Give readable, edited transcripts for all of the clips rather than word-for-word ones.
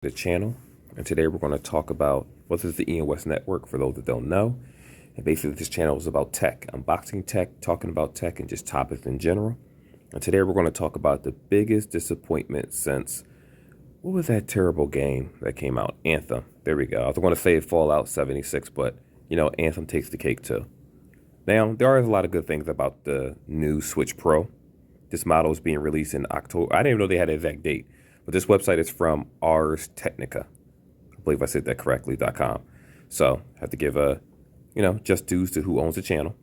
the channel, and today we're going to talk about what is the EOS network for those that don't know. And basically, this channel is about tech, unboxing tech, talking about tech, and just topics in general. And today we're going to talk about the biggest disappointment since what was that terrible game that came out? Anthem. There we go. I was going to say Fallout 76, but Anthem takes the cake too. Now, there are a lot of good things about the new Switch Pro. This model is being released in October. I didn't even know they had an exact date, but this website is from Ars Technica. I believe I said that correctly.com. So I have to give just dues to who owns the channel.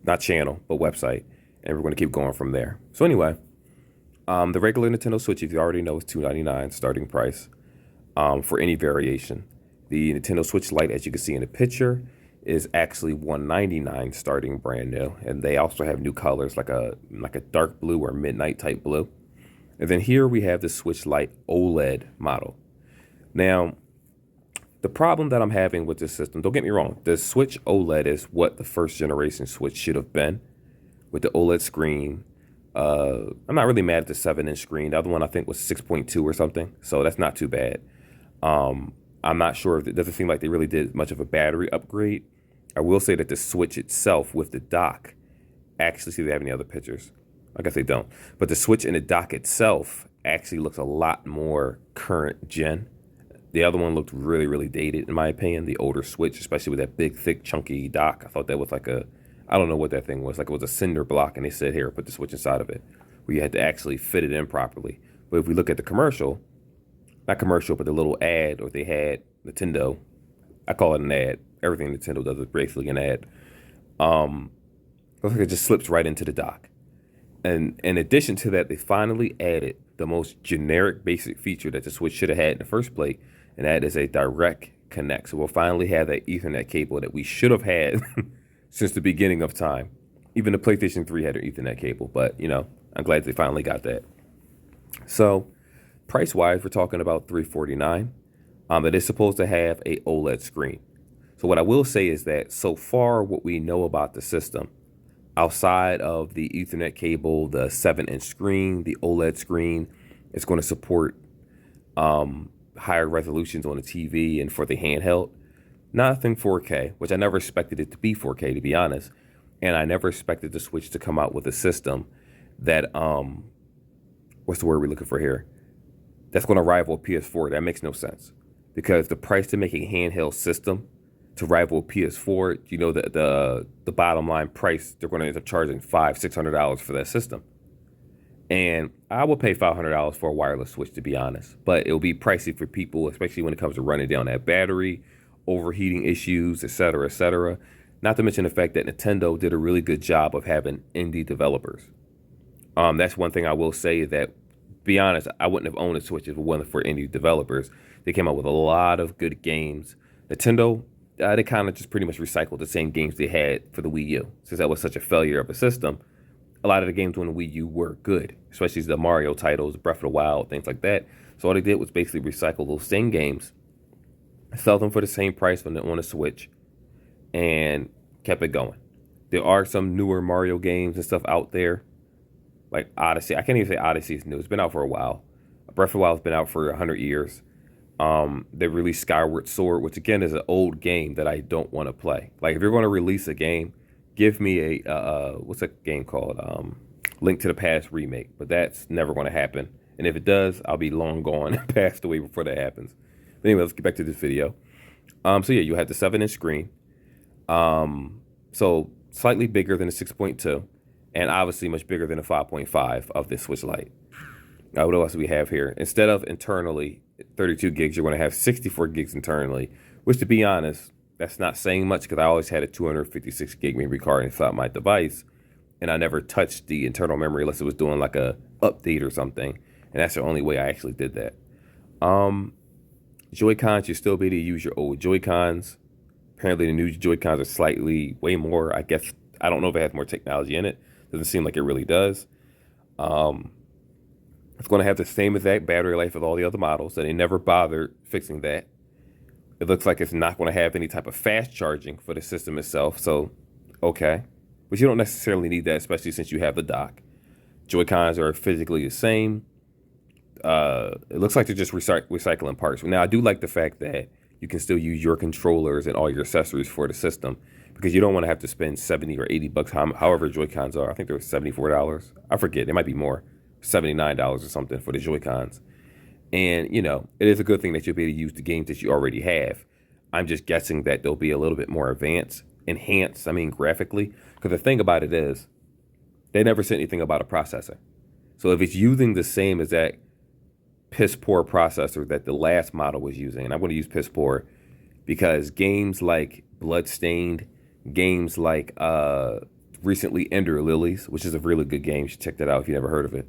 Not channel, but website. And we're going to keep going from there. So anyway, the regular Nintendo Switch, if you already know, is $299 starting price for any variation. The Nintendo Switch Lite, as you can see in the picture, is actually $199 starting brand new. And they also have new colors like a dark blue or midnight type blue. And then here we have the Switch Lite OLED model. Now, the problem that I'm having with this system, don't get me wrong, the Switch OLED is what the first generation Switch should have been with the OLED screen. I'm not really mad at the 7-inch screen. The other one I think was 6.2 or something, so that's not too bad. I'm not sure if it doesn't seem like they really did much of a battery upgrade. I will say that the Switch itself with the dock, actually, see if they have any other pictures. I guess they don't. But the Switch and the dock itself actually looks a lot more current gen. The other one looked really, really dated, in my opinion, the older Switch, especially with that big, thick, chunky dock. I thought that was like I don't know what that thing was. Like it was a cinder block, and they said, here, put the Switch inside of it, where you had to actually fit it in properly. But if we look at the commercial, not commercial, but the little ad, or they had Nintendo, I call it an ad. Everything Nintendo does is basically an ad. Looks like it just slips right into the dock. And in addition to that, they finally added the most generic basic feature that the Switch should have had in the first place, and that is a direct connect. So we'll finally have that Ethernet cable that we should have had since the beginning of time. Even the PlayStation 3 had an Ethernet cable, but I'm glad they finally got that. So price-wise, we're talking about $349. It is supposed to have a OLED screen. So what I will say is that so far what we know about the system, outside of the Ethernet cable, the 7-inch screen, the OLED screen, it's going to support higher resolutions on the TV and for the handheld. Nothing 4K, which I never expected it to be 4K, to be honest. And I never expected the Switch to come out with a system that, what's the word we're looking for here? That's going to rival PS4. That makes no sense. Because the price to make a handheld system to rival PS4, the bottom line price, they're going to end up charging $500-$600 for that system. And I will pay $500 for a wireless Switch, to be honest. But it'll be pricey for people, especially when it comes to running down that battery, overheating issues, etc., etc. Not to mention the fact that Nintendo did a really good job of having indie developers. That's one thing I will say that, be honest, I wouldn't have owned a Switch if it wasn't for indie developers. They came out with a lot of good games. Nintendo, they kind of just pretty much recycled the same games they had for the Wii U. Since that was such a failure of a system, a lot of the games on the Wii U were good, especially the Mario titles, Breath of the Wild, things like that. So all they did was basically recycle those same games, sell them for the same price on the Switch, and kept it going. There are some newer Mario games and stuff out there, like Odyssey. I can't even say Odyssey is new. It's been out for a while. Breath of the Wild has been out for 100 years. They released Skyward Sword, which again is an old game that I don't want to play. Like if you're going to release a game, give me a what's that game called? Link to the Past remake. But that's never going to happen. And if it does, I'll be long gone and passed away before that happens. But anyway, let's get back to this video. So yeah, you have the 7-inch screen. So slightly bigger than the 6.2, and obviously much bigger than the 5.5 of this Switch Lite. What else do we have here? Instead of internally 32 gigs, you're going to have 64 gigs internally, which, to be honest, that's not saying much because I always had a 256 gig memory card inside my device, and I never touched the internal memory unless it was doing like a update or something, and that's the only way I actually did that. Joy-Cons, you'll still be able to use your old Joy-Cons. Apparently the new Joy-Cons are slightly way more, I guess. I don't know if it has more technology in it. Doesn't seem like it really does. It's going to have the same exact battery life as all the other models, and they never bothered fixing that. It looks like it's not going to have any type of fast charging for the system itself, so okay. But you don't necessarily need that, especially since you have the dock. Joy-Cons are physically the same. it looks like they're just recycling parts. Now, I do like the fact that you can still use your controllers and all your accessories for the system because you don't want to have to spend 70 or 80 bucks, however Joy-Cons are. I think they're $74. I forget. It might be more, $79 or something for the Joy-Cons. And, it is a good thing that you'll be able to use the games that you already have. I'm just guessing that they'll be a little bit more enhanced, graphically. Because the thing about it is, they never said anything about a processor. So if it's using the same exact piss poor processor that the last model was using, and I'm going to use piss poor because games like Bloodstained, games like recently Ender Lilies, which is a really good game, you should check that out if you never heard of it.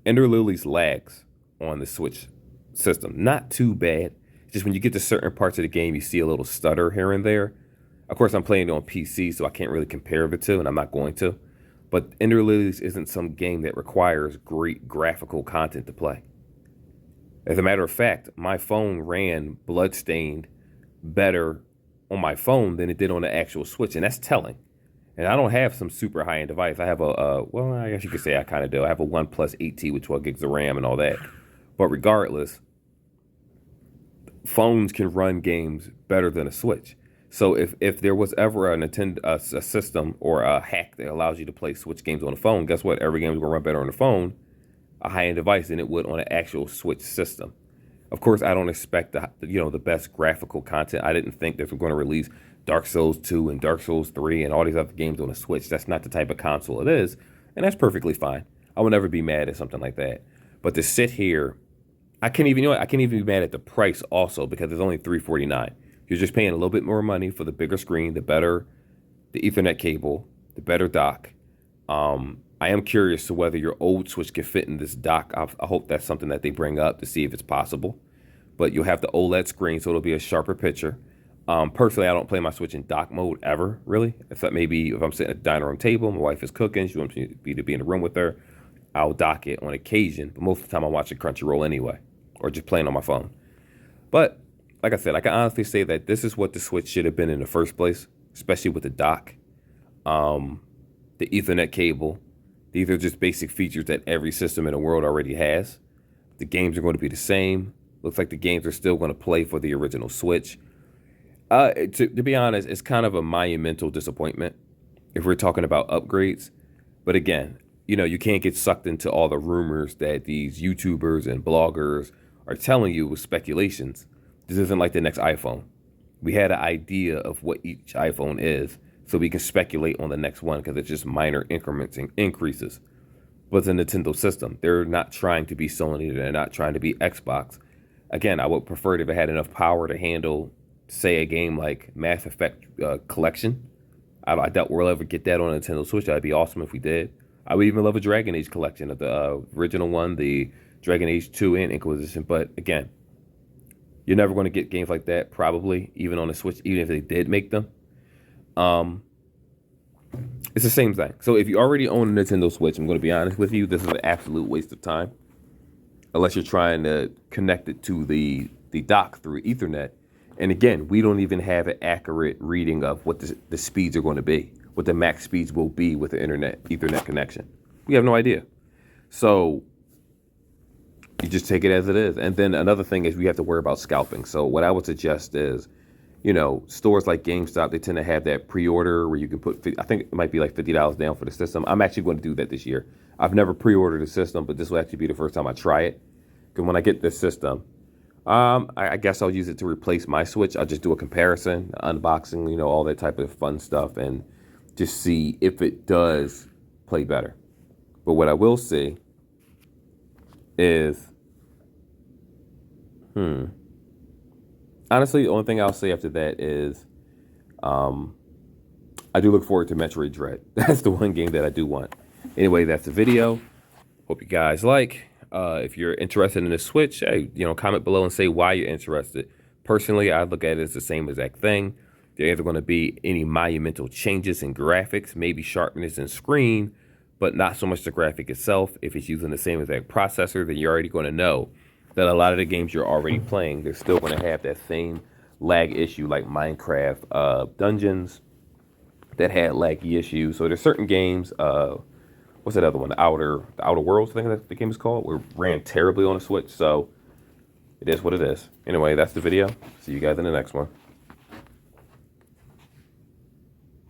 Ender Lilies lags on the Switch system. Not too bad. Just when you get to certain parts of the game, you see a little stutter here and there. Of course, I'm playing it on PC, so I can't really compare the two, and I'm not going to. But Ender Lilies isn't some game that requires great graphical content to play. As a matter of fact, my phone ran Bloodstained better on my phone than it did on the actual Switch, and that's telling. And I don't have some super high-end device. I have well, I guess you could say I kind of do. I have a OnePlus 8T with 12 gigs of RAM and all that. But regardless, phones can run games better than a Switch. So if there was ever a Nintendo a system or a hack that allows you to play Switch games on the phone, guess what? Every game is going to run better on the phone, a high-end device, than it would on an actual Switch system. Of course, I don't expect the best graphical content. I didn't think that we're going to release Dark Souls 2 and Dark Souls 3 and all these other games on the Switch. That's not the type of console it is, and that's perfectly fine. I will never be mad at something like that. But to sit here, I can't even be mad at the price also because it's only $349. You're just paying a little bit more money for the bigger screen, the Ethernet cable, the better dock. I am curious to whether your old Switch can fit in this dock. I hope that's something that they bring up to see if it's possible. But you'll have the OLED screen, so it'll be a sharper picture. Personally, I don't play my Switch in dock mode ever, really. Except maybe if I'm sitting at the dining room table, my wife is cooking, she wants me to be in the room with her, I'll dock it on occasion. But most of the time, I'm watching Crunchyroll anyway, or just playing on my phone. But like I said, I can honestly say that this is what the Switch should have been in the first place, especially with the dock, the Ethernet cable. These are just basic features that every system in the world already has. The games are going to be the same. Looks like the games are still going to play for the original Switch. To be honest, it's kind of a monumental disappointment if we're talking about upgrades. But again, you can't get sucked into all the rumors that these YouTubers and bloggers are telling you with speculations. This isn't like the next iPhone. We had an idea of what each iPhone is, so we can speculate on the next one because it's just minor increments and increases. But the Nintendo system, they're not trying to be Sony. They're not trying to be Xbox. Again, I would prefer it if it had enough power to handle, say, a game like Mass Effect Collection. I doubt we'll ever get that on a Nintendo Switch. That'd be awesome if we did. I would even love a Dragon Age collection of the original one, the Dragon Age 2 and Inquisition. But again, you're never going to get games like that, probably, even on the Switch, even if they did make them. It's the same thing. So if you already own a Nintendo Switch, I'm going to be honest with you, this is an absolute waste of time. Unless you're trying to connect it to the dock through Ethernet. And again, we don't even have an accurate reading of what the speeds are going to be, what the max speeds will be with the Ethernet connection. We have no idea. So you just take it as it is. And then another thing is we have to worry about scalping. So what I would suggest is, stores like GameStop, they tend to have that pre-order where you can put, I think it might be like $50 down for the system. I'm actually going to do that this year. I've never pre-ordered a system, but this will actually be the first time I try it. Because when I get this system, I guess I'll use it to replace my Switch. I'll just do a comparison, unboxing, all that type of fun stuff, and just see if it does play better. But what I will see is, honestly, the only thing I'll say after that is, I do look forward to Metroid Dread. That's the one game that I do want. Anyway, that's the video. Hope you guys like. If you're interested in the Switch, hey, comment below and say why you're interested. Personally, I look at it as the same exact thing. There either going to be any monumental changes in graphics, maybe sharpness in screen, but not so much the graphic itself. If it's using the same exact processor, then you're already going to know that a lot of the games you're already playing, they're still going to have that same lag issue like Minecraft Dungeons that had laggy issues. So there's certain games, what's that other one? The Outer Worlds, I think that the game is called. It ran terribly on the Switch, so it is what it is. Anyway, that's the video. See you guys in the next one.